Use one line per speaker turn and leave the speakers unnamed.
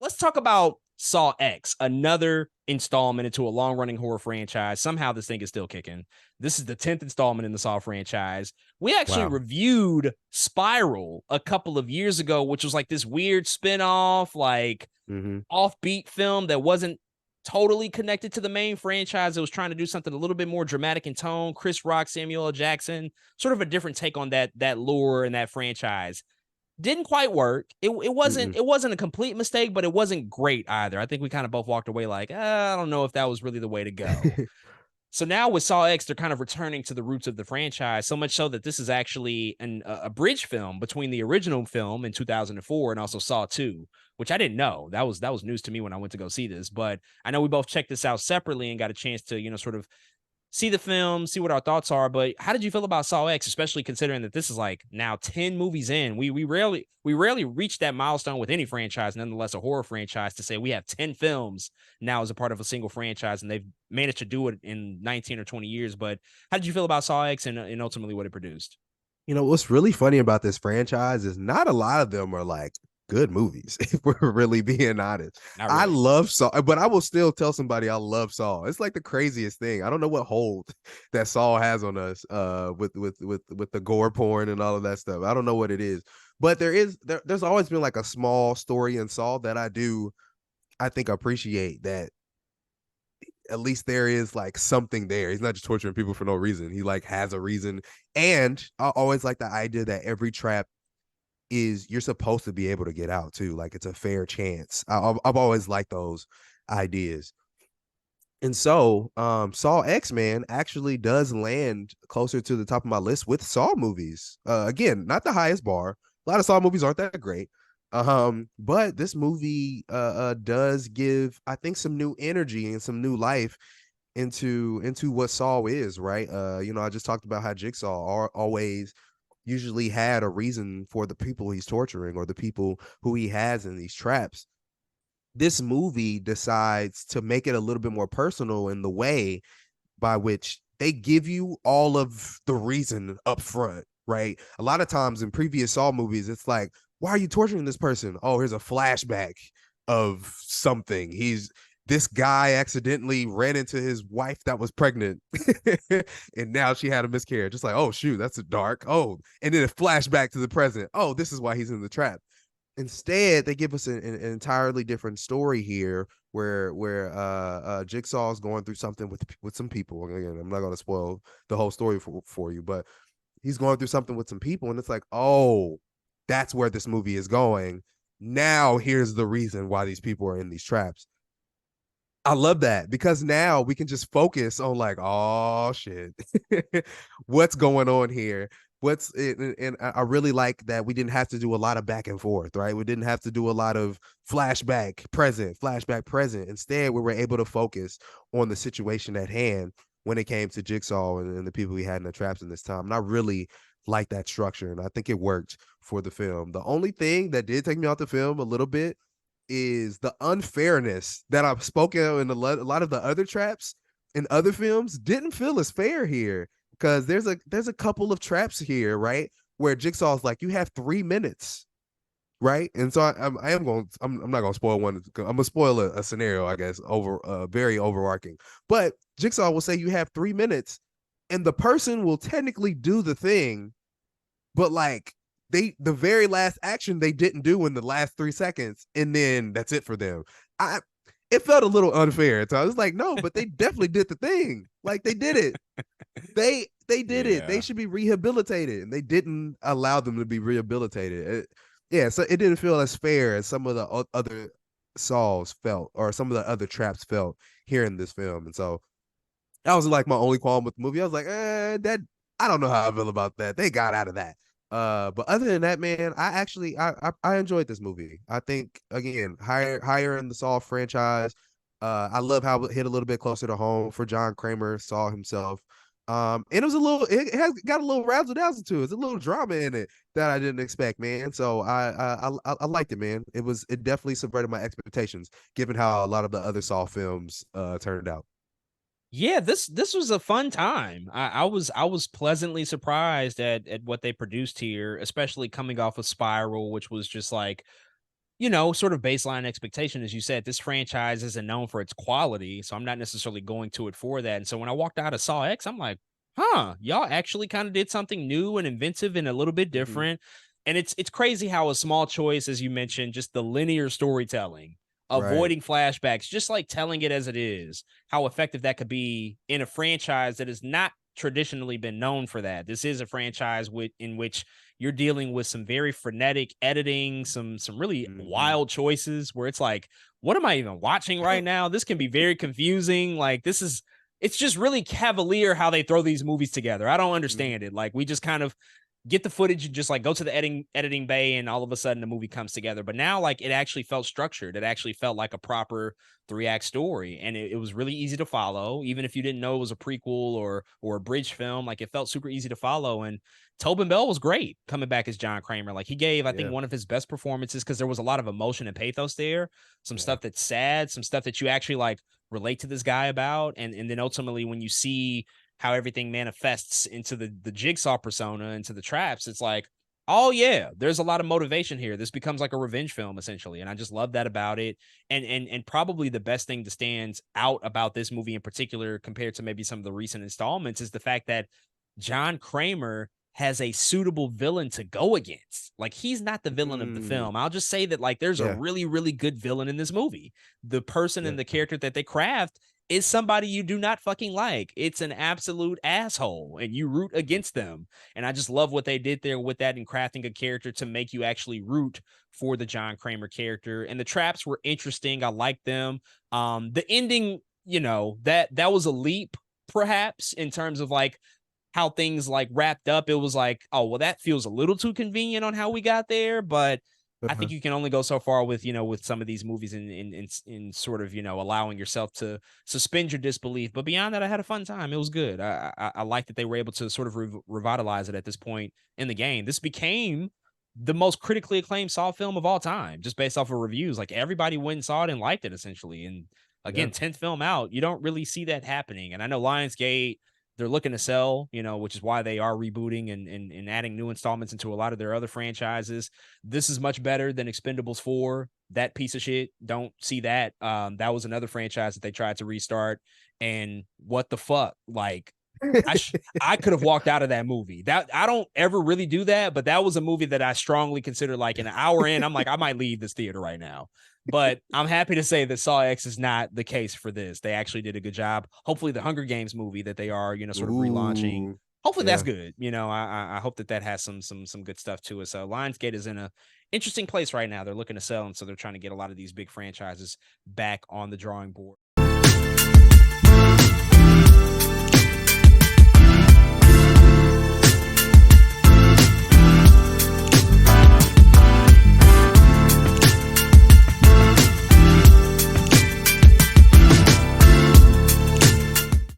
let's talk about Saw X, another installment into a long-running horror franchise. Somehow this thing is still kicking. This is the 10th installment in the Saw franchise. We actually
Wow.
reviewed Spiral a couple of years ago, which was like this weird spin-off, like
Hmm.
offbeat film that wasn't totally connected to the main franchise. It was trying to do something a little bit more dramatic in tone. Chris Rock, Samuel L. Jackson, sort of a different take on that lore and that franchise. Didn't quite work.
Mm-mm.
It wasn't a complete mistake, but it wasn't great either. I think we kind of both walked away like, I don't know if that was really the way to go. So now with Saw X, they're kind of returning to the roots of the franchise, so much so that this is actually a bridge film between the original film in 2004 and also Saw 2, which I didn't know. That was news to me when I went to go see this. But I know we both checked this out separately and got a chance to, sort of see the film, see what our thoughts are. But how did you feel about Saw X, especially considering that this is like now 10 movies in? We rarely reach that milestone with any franchise, nonetheless a horror franchise, to say we have 10 films now as a part of a single franchise, and they've managed to do it in 19 or 20 years. But how did you feel about Saw X and ultimately what it produced?
What's really funny about this franchise is not a lot of them are like good movies, if we're really being honest.
Not
I
really.
love Saw, but I will still tell somebody I love Saw. It's like the craziest thing. I don't know what hold that Saw has on us with the gore porn and all of that stuff. I don't know what it is. But there's always been like a small story in Saw that I think appreciate that at least there is like something there. He's not just torturing people for no reason. He like has a reason. And I always like the idea that every trap is you're supposed to be able to get out too. Like it's a fair chance. I've always liked those ideas. And so, Saw X Man actually does land closer to the top of my list with Saw movies. Again, not the highest bar. A lot of Saw movies aren't that great. But this movie does give, I think, some new energy and some new life into what Saw is, right? I just talked about how Jigsaw always usually had a reason for the people he's torturing or the people who he has in these traps. This movie decides to make it a little bit more personal in the way by which they give you all of the reason up front, right? A lot of times in previous Saw movies, it's like, why are you torturing this person? Oh, here's a flashback of something. This guy accidentally ran into his wife that was pregnant and now she had a miscarriage. Just like, oh shoot, that's a dark. Oh, and then a flashback to the present. Oh, this is why he's in the trap. Instead, they give us an entirely different story here, where Jigsaw is going through something with some people. Again, I'm not going to spoil the whole story for you, but he's going through something with some people, and it's like, oh, that's where this movie is going. Now here's the reason why these people are in these traps. I love that because now we can just focus on like, oh shit, what's going on here? What's it? And I really like that we didn't have to do a lot of back and forth, right? We didn't have to do a lot of flashback, present. Instead, we were able to focus on the situation at hand when it came to Jigsaw and the people we had in the traps in this time. And I really like that structure, and I think it worked for the film. The only thing that did take me out the film a little bit is the unfairness that I've spoken in a lot of the other traps in other films didn't feel as fair here because there's a couple of traps here, right, where Jigsaw's like, you have 3 minutes, right? And so I'm not gonna spoil one. I'm gonna spoil a scenario, I guess, over very overarching. But Jigsaw will say you have 3 minutes, and the person will technically do the thing, but like the very last action they didn't do in the last 3 seconds, and then that's it for them. I It felt a little unfair. So I was like, no, but they definitely did the thing. Like they did it. They did it. They
Yeah.
should be rehabilitated, and they didn't allow them to be rehabilitated. Yeah, so it didn't feel as fair as some of the other Saws felt, or some of the other traps felt here in this film. And so that was like my only qualm with the movie. I was like, that I don't know how I feel about that. They got out of that. But other than that, man, I enjoyed this movie. I think again, higher in the Saw franchise. I love how it hit a little bit closer to home for John Kramer, Saw himself. And it has got a little razzle dazzle to it. It's a little drama in it that I didn't expect, man. So I liked it, man. It definitely subverted my expectations, given how a lot of the other Saw films turned out.
Yeah, this was a fun time. I was pleasantly surprised at what they produced here, especially coming off of Spiral, which was just like sort of baseline expectation, as you said, this franchise isn't known for its quality, so I'm not necessarily going to it for that. And so when I walked out of Saw X, I'm like, huh, y'all actually kind of did something new and inventive and a little bit
Mhm.
different. And it's crazy how a small choice, as you mentioned, just the linear storytelling,
Right.
avoiding flashbacks, just like telling it as it is, how effective that could be in a franchise that has not traditionally been known for that. This is a franchise in which you're dealing with some very frenetic editing, some really
Mhm.
wild choices where it's like, what am I even watching right now? This can be very confusing. Like it's just really cavalier how they throw these movies together. I don't
Mhm.
understand it. Like we just kind of get the footage and just like go to the editing bay and all of a sudden the movie comes together. But now like it actually felt structured. It actually felt like a proper 3-act story, and it was really easy to follow even if you didn't know it was a prequel or a bridge film. Like it felt super easy to follow, and Tobin Bell was great coming back as John Kramer. Like he gave, I think,
Yeah.
one of his best performances because there was a lot of emotion and pathos there. Some
Yeah.
stuff that's sad, some stuff that you actually like relate to this guy about, and then ultimately when you see how everything manifests into the Jigsaw persona, into the traps, it's like, oh yeah, there's a lot of motivation here. This becomes like a revenge film essentially, and I just love that about it. And probably the best thing that stands out about this movie in particular compared to maybe some of the recent installments is the fact that John Kramer has a suitable villain to go against. Like he's not the villain of the
Mm.
film. I'll just say that like there's a
Yeah.
really really good villain in this movie. The person
Yeah.
and the character that they craft is somebody you do not fucking like. It's an absolute asshole and you root against
Mhm.
them. And I just love what they did there with that in crafting a character to make you actually root for the John Kramer character. And the traps were interesting. I liked them. The ending, that was a leap perhaps in terms of like how things like wrapped up. It was like, oh, well, that feels a little too convenient on how we got there. But I
Uh-huh.
think you can only go so far with, with some of these movies in sort of, allowing yourself to suspend your disbelief. But beyond that, I had a fun time. It was good. I like that they were able to sort of revitalize it at this point in the game. This became the most critically acclaimed Saw film of all time, just based off of reviews. Like everybody went and saw it and liked it essentially. And
Yeah.
again, 10th film out, you don't really see that happening. And I know Lionsgate, they're looking to sell, which is why they are rebooting and adding new installments into a lot of their other franchises. This is much better than Expendables 4. That piece of shit, don't see that. That was another franchise that they tried to restart. And what the fuck? Like, I could have walked out of that movie. That I don't ever really do that, but that was a movie that I strongly consider like an hour in. I'm like, I might leave this theater right now. But I'm happy to say that Saw X is not the case for this. They actually did a good job. Hopefully, the Hunger Games movie that they are, sort of relaunching.
Ooh.
Hopefully that's
Yeah.
good. I hope that has some good stuff to it. So Lionsgate is in a interesting place right now. They're looking to sell, and so they're trying to get a lot of these big franchises back on the drawing board.